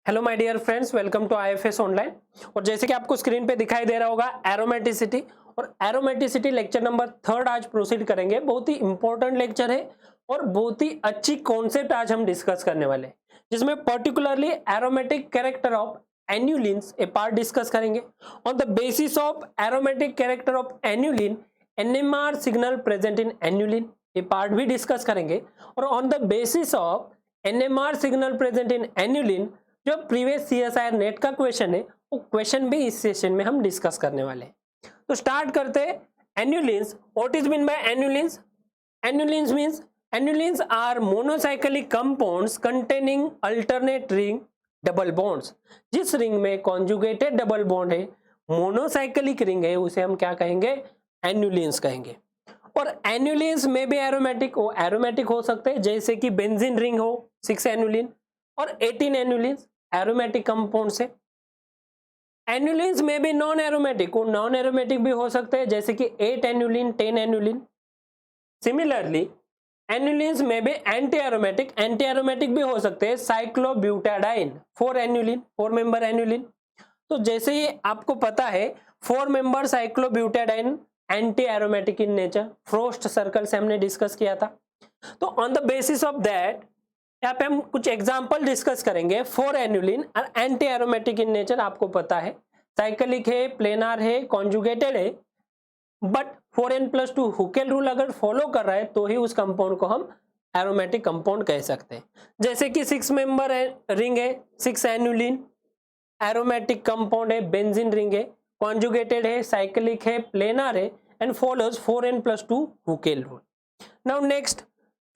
Hello my dear friends, welcome to IFS online. और जैसे कि आपको स्क्रीन पे दिखाई दे रहा होगा एरोमेटिसिटी, और एरोमेटिसिटी लेक्चर नंबर 3 आज प्रोसीड करेंगे। बहुत ही इंपॉर्टेंट लेक्चर है और बहुत ही अच्छी कॉन्सेप्ट आज हम डिस्कस करने वाले हैं, जिसमें particularly aromatic character of annulenes a part discuss करेंगे। On the basis of aromatic character of annulene, NMR signal present in annulene ये पार्ट भी डिस्कस करेंगे। और on the basis of NMR signal present in annulene, जो previous CSIR NET का question है वो question भी इस सेशन में हम डिस्कस करने वाले हैं। तो स्टार्ट करते हैं। Annulenes, what is mean by annulenes? Annulenes means annulenes are monocyclic compounds containing alternate ring double bonds. जिस रिंग में कॉन्जुगेटेड डबल बॉन्ड है, मोनोसाइक्लिक रिंग है, उसे हम क्या कहेंगे? एन्युलिन्स कहेंगे। और एन्युलिन्स में भी एरोमेटिक हो, एरोमेटिक हो सकते हैं, जैसे कि बेंजीन रिंग हो 6 एन्युलिन और 18 एन्युलिन्स एरोमेटिक कंपाउंड से। एन्युलिन्स में भी नॉन एरोमेटिक और नॉन एरोमेटिक भी हो सकते हैं, जैसे कि 8 एन्युलिन 10 एन्युलिन। सिमिलरली एन्युलिन्स में भी एंटी एरोमेटिक भी हो सकते हैं, साइक्लोब्यूटाडाइन 4 एन्युलिन 4 मेंबर एन्युलिन। तो जैसे ही आपको पता है 4 member cyclobutadiene anti aromatic in nature, frost circle से हमने डिस्कस किया था। तो on the basis of that यहाँ पे हम कुछ एग्जांपल डिस्कस करेंगे। 4 एन्युलिन और एंटी एरोमेटिक इन नेचर, आपको पता है साइक्लिक है, प्लेनार है, कॉन्जुगेटेड है, बट 4n+2 हुकेल रूल अगर फॉलो कर रहा है तो ही उस कंपाउंड को हम एरोमेटिक कंपाउंड कह सकते हैं। जैसे कि 6 मेंबर रिंग है, 6 एन्युलिन एरोमेटिक कंपाउंड है, बेंजीन रिंग है, कॉन्जुगेटेड है, साइक्लिक है, प्लेनार है and follows 4n+2 हुकेल rule. Now next,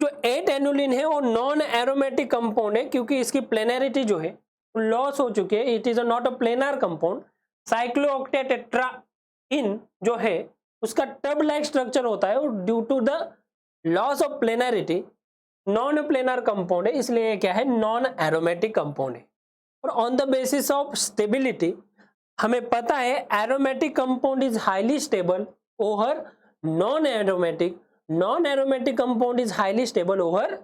जो 8 एनुलिन है वो नॉन एरोमेटिक कंपाउंड है, क्योंकि इसकी प्लेनरिटी जो है लॉस हो चुकी है। It is not a planar compound. Cyclooctatetraene जो है उसका टब लाइक स्ट्रक्चर होता है, और due to the loss of planarity non planar compound है, इसलिए क्या है? नॉन एरोमेटिक कंपाउंड है। और on the basis of stability हमें पता है aromatic compound is highly stable over non aromatic, non aromatic compound is highly stable over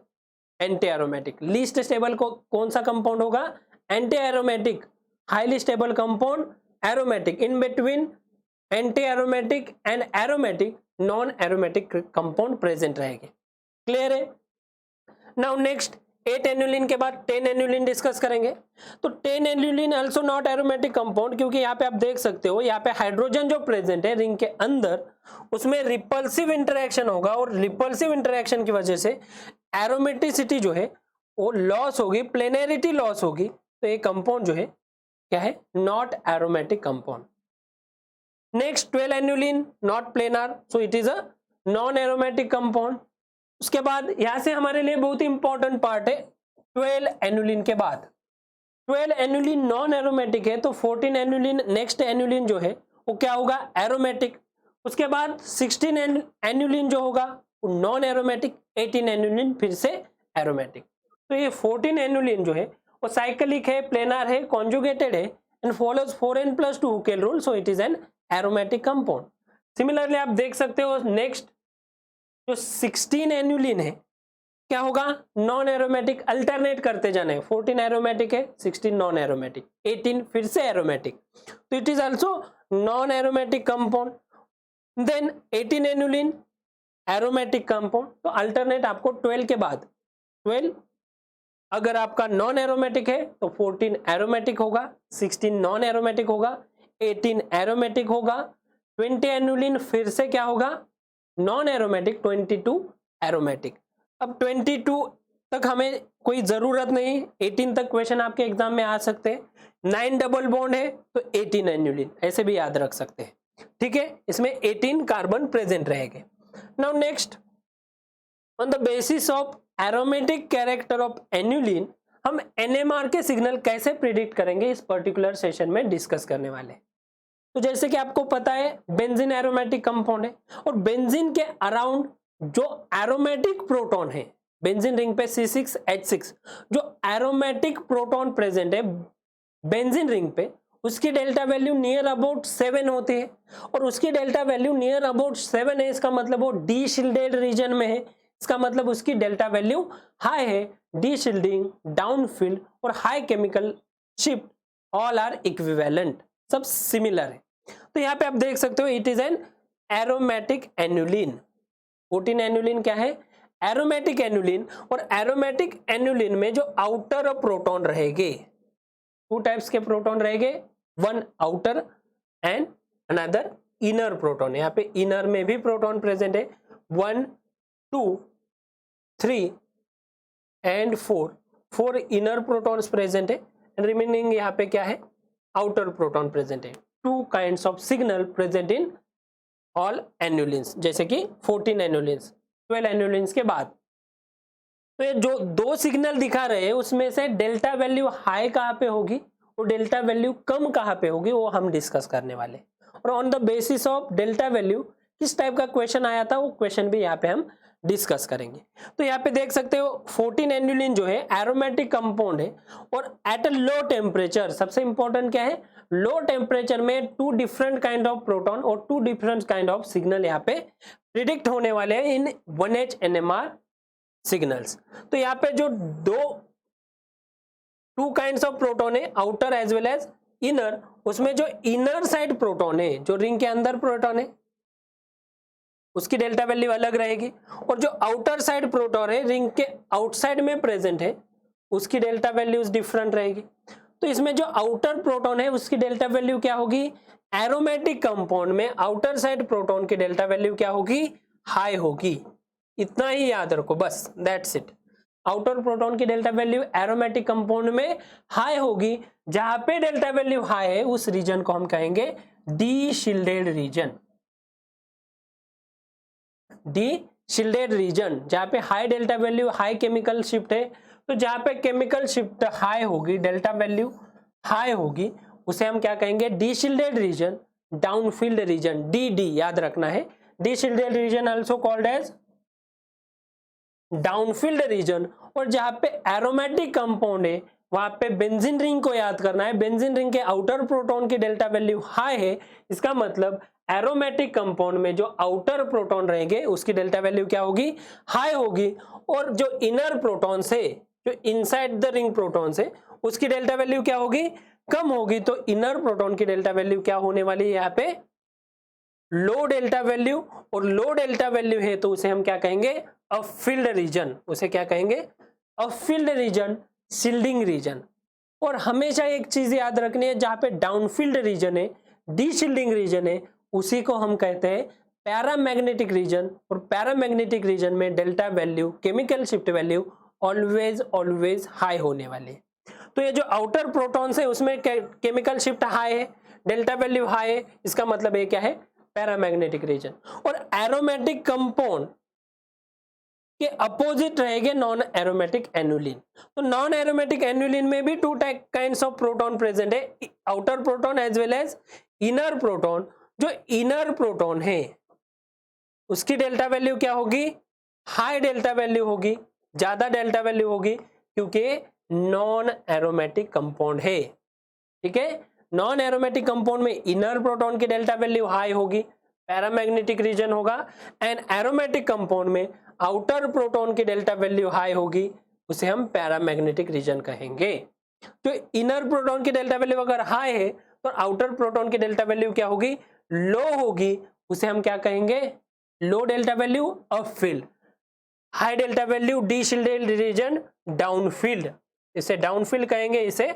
anti aromatic. Least stable को कौन सा कंपाउंड होगा? Anti aromatic. Highly stable compound aromatic. In between anti aromatic and aromatic non aromatic compound present रहेंगे। Clear है? Now next, 8 annulene के बाद 10 annulene discuss करेंगे। तो 10 annulene also not aromatic compound, क्योंकि यहाँ पे आप देख सकते हो यहाँ पे हाइड्रोजन जो प्रेजेंट है रिंग के अंदर उसमें रिपल्सिव इंटरेक्शन होगा, और रिपल्सिव इंटरेक्शन की वजह से एरोमेटिसिटी जो है वो लॉस होगी, प्लेनरिटी लॉस होगी। तो ये कंपाउंड जो है क्या है? Not aromatic compound. Next, 12 annulene not planar, so it is a non aromatic compound. उसके बाद यहां से हमारे लिए बहुत ही इंपॉर्टेंट पार्ट है 12 एनुलिन के बाद। 12 एनुलिन नॉन एरोमेटिक है, तो 14 एनुलिन नेक्स्ट एनुलिन जो है वो क्या होगा? एरोमेटिक। उसके बाद 16 एनुलिन जो होगा वो नॉन एरोमेटिक, 18 एनुलिन फिर से एरोमेटिक। तो ये 14 एनुलिन जो है वो साइक्लिक है, प्लेनर है, कॉन्जुगेटेड है and follows 4n+2 हुकेल rule, so it is an aromatic compound. Similarly आप देख सकते हो नेक्स्ट जो 16 एन्युलिन है क्या होगा? Non aromatic. अल्टरनेट करते जाने, 14 एरोमेटिक है, 16 नॉन एरोमेटिक, 18 फिर से एरोमेटिक, तो it is also non aromatic compound. Then 18 annulene aromatic compound. तो अल्टरनेट आपको 12 के बाद 12 अगर आपका नॉन एरोमेटिक है तो 14 एरोमेटिक होगा, 16 नॉन एरोमेटिक होगा, 18 एरोमेटिक होगा, 20 एन्युलिन फिर से क्या होगा? Non aromatic, 22 aromatic. अब 22 तक हमें कोई जरूरत नहीं, 18 तक क्वेश्चन आपके एग्जाम में आ सकते हैं। 9 डबल बॉन्ड है तो 18 एन्युलिन, ऐसे भी याद रख सकते हैं। ठीक है, इसमें 18 कार्बन प्रेजेंट रहेंगे। Now next, on the basis of aromatic character of annulene हम एनएमआर के सिग्नल कैसे प्रिडिक्ट करेंगे, इस पर्टिकुलर सेशन में डिस्कस करने वाले हैं। तो जैसे कि आपको पता है बेंजीन एरोमेटिक कंपाउंड है, और बेंजीन के अराउंड जो एरोमेटिक प्रोटॉन है, बेंजीन रिंग पे C6H6 जो एरोमेटिक प्रोटॉन प्रेजेंट है बेंजीन रिंग पे, उसकी डेल्टा वैल्यू नियर अबाउट 7 होती है। और उसकी डेल्टा वैल्यू नियर अबाउट 7 है, इसका मतलब वो डी शिल्डेड रीजन में है, इसका मतलब उसकी डेल्टा वैल्यू हाई है। डी शिल्डिंग, डाउन फील्ड और high chemical shift all are equivalent, सब सिमिलर है। तो यहाँ पे आप देख सकते हो it is an aromatic annulene. 14 annulene क्या है? Aromatic annulene. और एरोमेटिक एनुलिन में जो आउटर प्रोटॉन रहेंगे, टू टाइप्स के प्रोटॉन रहेंगे, one outer and another inner proton. यहाँ पे इनर में भी प्रोटॉन प्रेजेंट है, 1 2 3 एंड 4 इनर प्रोटॉन्स प्रेजेंट है एंड रिमेनिंग यहाँ पे क्या है? आउटर प्रोटॉन प्रेजेंट है। Two kinds of signal present in all annulenes, जैसे कि 14 एनुलिन्स, 12 एनुलिन्स के बाद। तो ये जो दो सिग्नल दिखा रहे हैं उसमें से डेल्टा वैल्यू हाई कहाँ पे होगी और डेल्टा वैल्यू कम कहाँ पे होगी वो हम डिस्कस करने वाले। और on the basis of delta value किस टाइप का क्वेश्चन आया था वो क्वेश्चन भी यहाँ पे हम डिस्कस करेंगे। तो यहाँ पे देख सकते हो 14 एनुलिन जो है एरोमेटिक कंपाउंड है और एट अ लो टेम्परेचर, सबसे इंपॉर्टेंट क्या है? लो टेम्परेचर में two different kind of proton और two different kind of signal यहाँ पे प्रिडिक्ट होने वाले हैं इन 1H NMR सिग्नल्स। तो यहाँ पे जो टू काइंड्स ऑफ प्रोटॉन है, outer as well as inner, उसमें जो इनर साइड प्रोटॉन है, जो रिंग के अंदर प्रोटॉन है, उसकी डेल्टा वैल्यू अलग रहेगी। और जो आउटर साइड प्रोटॉन है, रिंग के आउटसाइड में प्रेजेंट है, उसकी डेल्टा वैल्यूज डिफरेंट रहेगी। तो इसमें जो आउटर प्रोटॉन है उसकी डेल्टा वैल्यू क्या होगी? एरोमेटिक कंपाउंड में आउटर साइड प्रोटॉन की डेल्टा वैल्यू क्या होगी? हाई होगी। इतना ही याद रखो बस, दैट्स इट। आउटर प्रोटॉन की डेल्टा वैल्यू एरोमेटिक कंपाउंड में हाई होगी। जहां पे डेल्टा वैल्यू हाई है उस रीजन को हम कहेंगे deshielded region. Deshielded region, जहां पे high delta value, high chemical shift है, तो जहां पे केमिकल शिफ्ट हाई होगी, डेल्टा वैल्यू हाई होगी, उसे हम क्या कहेंगे? Deshielded region, downfield region, de याद रखना है। Deshielded region also called as downfield region. और जहां पे एरोमेटिक कंपाउंड है वहां पे बेंजीन रिंग को याद करना है। बेंजीन रिंग के आउटर प्रोटॉन की डेल्टा वैल्यू हाई है, इसका मतलब एरोमेटिक कंपाउंड में जो आउटर प्रोटॉन रहेंगे उसकी डेल्टा वैल्यू क्या होगी? हाई होगी। और जो इनर प्रोटॉन्स है, जो इनसाइड द रिंग प्रोटॉन्स है, उसकी डेल्टा वैल्यू क्या होगी? कम होगी। तो इनर प्रोटॉन की डेल्टा वैल्यू क्या होने वाली है? यहाँ पे लो डेल्टा वैल्यू। और लो डेल्टा वैल्यू है तो उसे हम क्या कहेंगे? अपफील्ड रीजन। उसे क्या कहेंगे? अपफील्ड रीजन, शिल्डिंग रीजन। और हमेशा एक चीज याद रखनी है, जहां पे डाउनफील्ड रीजन है, डी शिल्डिंग रीजन है, उसी को हम कहते हैं पैरामैग्नेटिक रीजन। और पैरामैग्नेटिक रीजन में delta value, chemical shift value always high होने वाली है। तो ये जो आउटर प्रोटॉन्स है उसमें केमिकल शिफ्ट हाई है, डेल्टा वैल्यू हाई है, इसका मतलब ये क्या है? Paramagnetic region. और एरोमेटिक कंपाउंड के अपोजिट रहेंगे नॉन एरोमेटिक एनुलिन। तो नॉन एरोमेटिक एनुलिन में भी two kinds of proton present है, outer proton as well as inner proton. जो इनर प्रोटॉन है उसकी डेल्टा वैल्यू क्या होगी? हाई डेल्टा वैल्यू होगी, ज्यादा डेल्टा वैल्यू होगी, क्योंकि नॉन एरोमेटिक कंपाउंड है। ठीक है, नॉन एरोमेटिक कंपाउंड में इनर प्रोटॉन की डेल्टा वैल्यू हाई होगी, पैरामैग्नेटिक रीजन होगा। एंड एरोमेटिक कंपाउंड में आउटर प्रोटॉन की डेल्टा वैल्यू हाई होगी, उसे हम पैरामैग्नेटिक रीजन कहेंगे। तो इनर प्रोटॉन की डेल्टा वैल्यू अगर हाई है तो आउटर प्रोटॉन की डेल्टा वैल्यू क्या होगी? लो होगी, उसे हम क्या कहेंगे? Low delta value upfield. High delta value deshielded region downfield, इसे डाउनफील्ड कहेंगे, इसे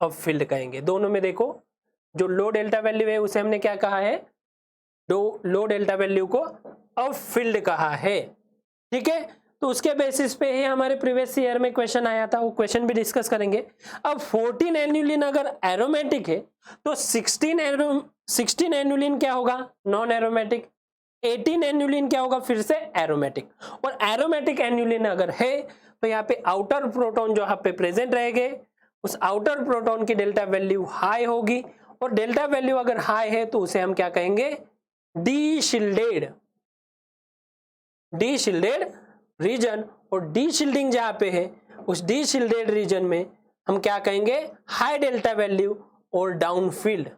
अपफील्ड कहेंगे। दोनों में देखो, जो लो डेल्टा वैल्यू है उसे हमने क्या कहा है? लो डेल्टा वैल्यू को अपफील्ड कहा है। ठीक है, तो उसके बेसिस पे ही हमारे प्रीवियस ईयर में क्वेश्चन आया था, वो क्वेश्चन भी डिस्कस करेंगे। अब 14 एनुलिन अगर एरोमेटिक है तो 16 एनुलिन क्या होगा? Non aromatic. 18 एनुलिन क्या होगा? फिर से एरोमेटिक। और एरोमेटिक एनुलिन अगर है तो यहाँ पे आउटर प्रोटॉन जो यहाँ पे प्रेजेंट रहेंगे, उस आउटर प्रोटॉन की डेल्टा वैल्यू हाई होगी। और डेल्टा वैल्यू अगर हाई है तो उसे हम क्या कहेंगे? Deshielded region. और डी शिल्डिंग जहां पे है उस डी शिल्डेड रीजन में हम क्या कहेंगे? हाई डेल्टा वैल्यू और डाउनफील्ड।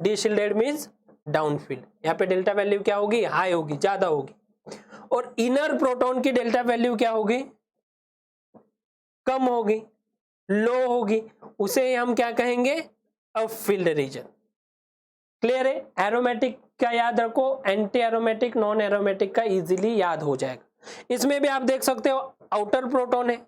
डी शिल्डेड मींस डाउनफील्ड, यहाँ पे डेल्टा वैल्यू क्या होगी? हाई होगी, ज्यादा होगी। और इनर प्रोटॉन की डेल्टा वैल्यू क्या होगी? कम होगी। लो होगी उसे हम क्या कहेंगे, अपफील्ड रीजन। क्लियर है? एरोमेटिक का याद रखो, एंटी एरोमेटिक, नॉन एरोमेटिक का इजीली याद हो जाएगा। इसमें भी आप देख सकते हो आउटर प्रोटॉन है,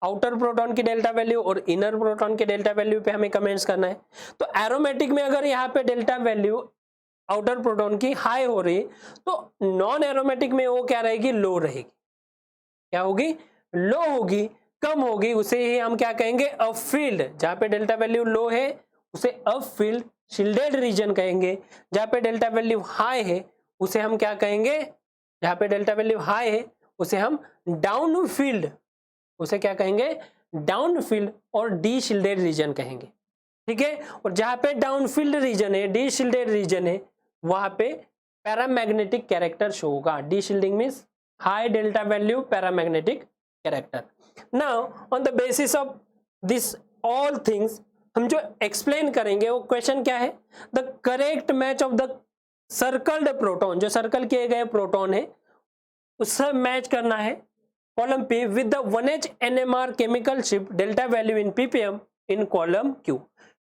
आउटर प्रोटॉन की डेल्टा वैल्यू और इनर प्रोटॉन की डेल्टा वैल्यू पे हमें कमेंट्स करना है। तो एरोमेटिक में अगर यहाँ पे डेल्टा वैल्यू आउटर प्रोटॉन की हाई हो रही तो नॉन एरोमेटिक में वो क्या रहेगी, लो रहेगी। क्या होगी, लो होगी, कम होगी, उसे ही हम क्या कहेंगे, अपफील्ड। जहां पे डेल्टा वैल्यू लो है उसे अपफील्ड शील्डेड रीजन कहेंगे। जहां पे डेल्टा वैल्यू हाई है उसे हम क्या कहेंगे, जहां पे डेल्टा वैल्यू हाई है उसे हम डाउन फील्ड, उसे क्या कहेंगे, डाउन फील्ड और डी शील्डेड रीजन कहेंगे। ठीक है? और जहां पे डाउन फील्ड रीजन है, डी शील्डेड रीजन है, वहां पे पैरामैग्नेटिक कैरेक्टर शो होगा। D shielding means high delta value paramagnetic character. Now on the basis of this all things हम जो एक्सप्लेन करेंगे वो क्वेश्चन क्या है, the correct match of the circled proton, जो सर्कल किए गए प्रोटॉन है उससे मैच करना है column P with the 1H NMR chemical shift delta value in ppm in column Q।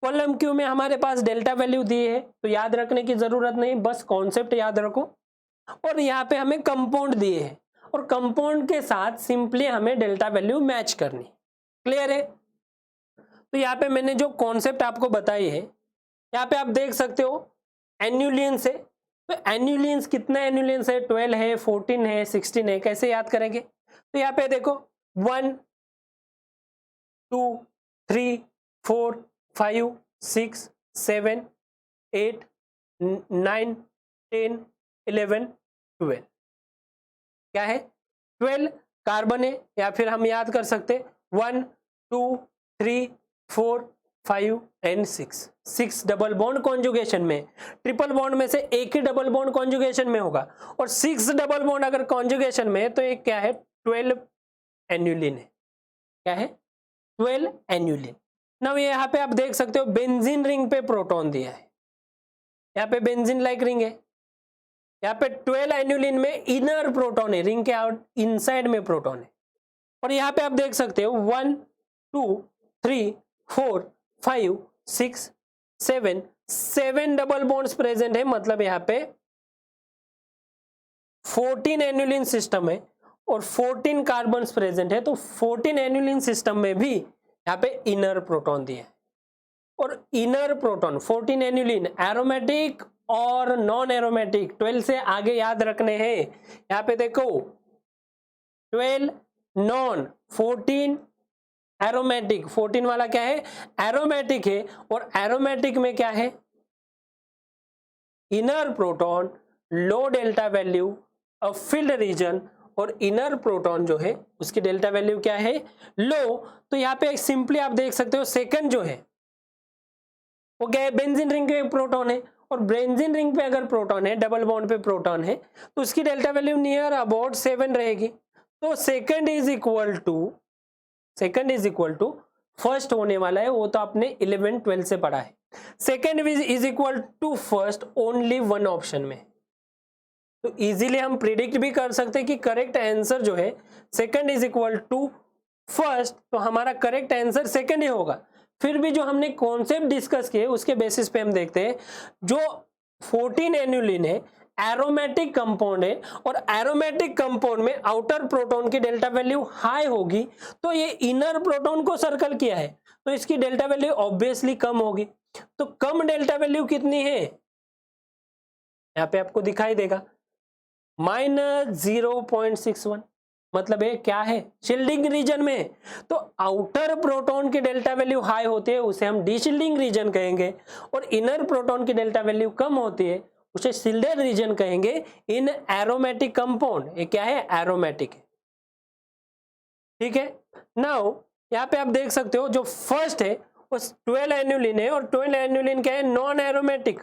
Column Q में हमारे पास डेल्टा वैल्यू दी है तो याद रखने की जरूरत नहीं, बस कॉन्सेप्ट याद रखो। और यहाँ पे हमें कंपाउंड दिए हैं और कंपाउंड के साथ सिंपली हमें डेल्टा वैल्यू मैच करनी। क्लियर है? तो यहाँ पे मैंने जो कॉन्सेप्ट आपको बताई है, यहाँ पे आप देख सकते हो एन्यूलियंस है। तो एन्यूलियंस कितना एन्यूलियंस है, 12 है, 14 है, 16 है। कैसे याद करेंगे, तो यहाँ पे देखो 1 2 3 4 5 6 7 8 9 10 11 12, क्या है, 12 कार्बन है। या फिर हम याद कर सकते 1 2 3 4 5 एंड 6 डबल बॉन्ड कॉन्जुगेशन में, ट्रिपल बॉन्ड में से एक ही डबल बॉन्ड कॉन्जुगेशन में होगा और 6 डबल बॉन्ड अगर कॉन्जुगेशन में है तो एक क्या है, 12 एन्यूलिन है। क्या है, 12 एन्यूलिन। नाउ यहाँ पे आप देख सकते हो बेंजीन रिंग पे प्रोटॉन दिया है, यहाँ पे बेंजीन लाइक रिंग है, यहाँ पे 12 एन्यूलिन में इनर प्रोटॉन है, रिंग के आउट इनसाइड में प्रोटॉन है। और यहाँ पे आप देख सकते हो 1 2 3 4 5 6 7 डबल बॉन्ड्स प्रेजेंट है, मतलब यहाँ पे 14 एन्यूलिन सिस्टम है और 14 कार्बन प्रेजेंट है। तो 14 एन्यूलिन सिस्टम में भी यहाँ पे इनर प्रोटॉन दिया है। और इनर प्रोटॉन 14 एन्यूलिन एरोमेटिक और नॉन एरोमेटिक 12 से आगे याद रखने हैं। यहाँ पे देखो 12 नॉन, 14 एरोमेटिक, 14 वाला क्या है, एरोमेटिक है। और एरोमेटिक में क्या है, इनर प्रोटॉन, लो डेल्टा वैल्यू, अपफील्ड रीजन, और इनर प्रोटॉन जो है उसकी डेल्टा वैल्यू क्या है, लो। तो यहाँ पे सिंपली आप देख सकते हो सेकंड जो है वो क्या है, बेंजीन रिंग पे प्रोटॉन है। और बेंजीन रिंग पे अगर प्रोटॉन है, डबल बॉन्ड पे प्रोटॉन है, तो उसकी डेल्टा वैल्यू नियर अबाउट 7 रहेगी। तो second is equal to first होने वाला है, वो तो आपने 11 12 से पढ़ा है। Second is equal to first only one option में। तो इजीली हम प्रिडिक्ट भी कर सकते हैं कि करेक्ट आंसर जो है second is equal to first, तो हमारा करेक्ट आंसर सेकंड ही होगा। फिर भी जो हमने कॉन्सेप्ट डिस्कस किए उसके बेसिस पे हम देखते हैं, जो 14 एन्यूलिन है एरोमेटिक कंपाउंड है और एरोमेटिक कंपाउंड में आउटर प्रोटॉन की डेल्टा वैल्यू हाई होगी, तो ये इनर प्रोटॉन को सर्कल किया है तो इसकी डेल्टा वैल्यू ऑब्वियसली कम होगी। तो कम डेल्टा वैल्यू कितनी है, यहाँ पे आपको दिखाई देगा -0.61, मतलब ये क्या है, शील्डिंग रीजन में। तो आउटर प्रोटॉन की डेल्टा वैल्यू हाई होती है उसे हम डी शील्डिंग रीजन कहेंगे, और इनर प्रोटॉन की डेल्टा वैल्यू कम होती है उसे शील्डेड रीजन कहेंगे इन एरोमेटिक कंपाउंड। ये क्या है, एरोमेटिक है। ठीक है, नाउ यहाँ पे आप देख सकते हो जो फर्स्ट है वो 12 एन्यूलिन है, और 12 एन्यूलिन क्या है, नॉन एरोमेटिक।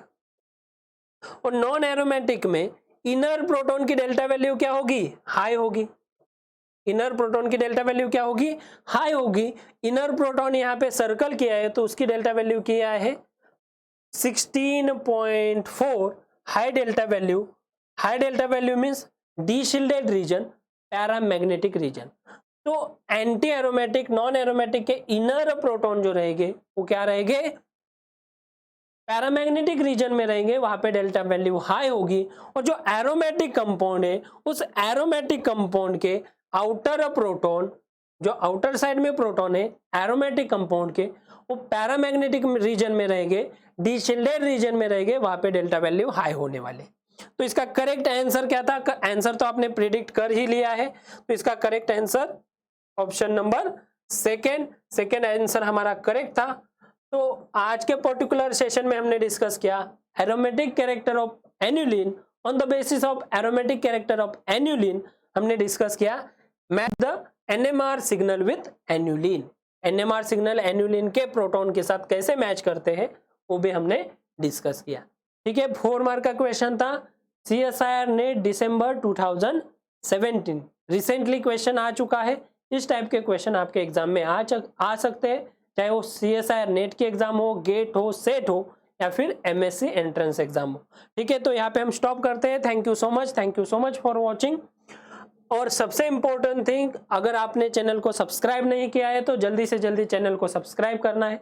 और नॉन एरोमेटिक में इनर प्रोटॉन की डेल्टा वैल्यू क्या होगी, हाई होगी। इनर प्रोटॉन की डेल्टा वैल्यू क्या होगी, हाई होगी। इनर प्रोटॉन यहाँ पे सर्कल किया है तो उसकी डेल्टा वैल्यू क्या है 16.4, high delta value means deshielded region, paramagnetic region. तो एंटी एरोमेटिक नॉन एरोमेटिक के इनर प्रोटॉन जो रहेंगे वो क्या रहेंगे, पैरामैग्नेटिक रीजन में रहेंगे, वहां पे डेल्टा वैल्यू हाई होगी। और जो एरोमेटिक कंपाउंड है उस एरोमेटिक कंपाउंड के आउटर प्रोटॉन, जो आउटर साइड में प्रोटॉन है एरोमेटिक कंपाउंड के, वो पैरामैग्नेटिक रीजन में रहेंगे, डीशिल्डेड रीजन में रहेंगे, वहां पे डेल्टा वैल्यू हाई होने वाले। तो इसका करेक्ट आंसर क्या था, आंसर तो आपने प्रिडिक्ट कर ही लिया है। तो इसका correct answer option number second answer हमारा करेक्ट था। तो आज के पर्टिकुलर सेशन में हमने डिस्कस किया aromatic character of annulene, on the basis of aromatic character of annulene हमने डिस्कस किया match the NMR signal with annulene. NMR signal annulene के प्रोटॉन के साथ कैसे मैच करते हैं वो भी हमने डिस्कस किया। ठीक है, 4 मार्क का क्वेश्चन था। CSIR नेट दिसंबर 2017 रिसेंटली क्वेश्चन आ चुका है। इस टाइप के क्वेश्चन आपके एग्जाम में आ सकते हैं, चाहे वो CSIR नेट की एग्जाम हो, गेट हो, सेट हो या फिर MSc एंट्रेंस एग्जाम हो। ठीक है, तो यहाँ पे हम स्टॉप करते हैं। Thank you so much for watching. और सबसे इंपॉर्टेंट थिंग, अगर आपने चैनल को सब्सक्राइब नहीं किया है तो जल्दी से जल्दी चैनल को सब्सक्राइब करना है।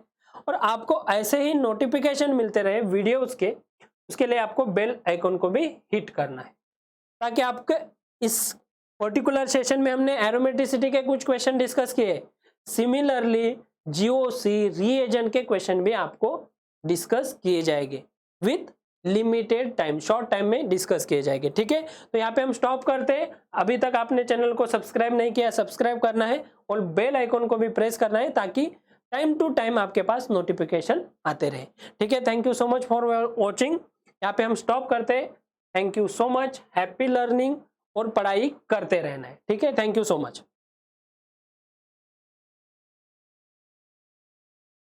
और आपको ऐसे ही नोटिफिकेशन मिलते रहे वीडियोस के, उसके लिए आपको बेल आइकन को भी हिट करना है, ताकि आपके इस पर्टिकुलर सेशन में हमने एरोमेटिसिटी के कुछ क्वेश्चन डिस्कस किए, सिमिलरली GOC रीएजेंट के क्वेश्चन भी आपको डिस्कस किए जाएंगे with limited time, short time में डिस्कस किए जाएंगे। ठीक है, तो यहाँ पे हम स्टॉप करते हैं। अभी तक आपने चैनल को सब्सक्राइब नहीं किया, सब्सक्राइब करना है और बेल आइकन को भी प्रेस करना है, ताकि टाइम टू टाइम आपके पास नोटिफिकेशन आते रहे। ठीक है, thank you so much for watching. यहाँ पे हम स्टॉप करते हैं। Thank you so much, happy learning और पढ़ाई करते रहना है। ठीक है, थैंक यू सो मच।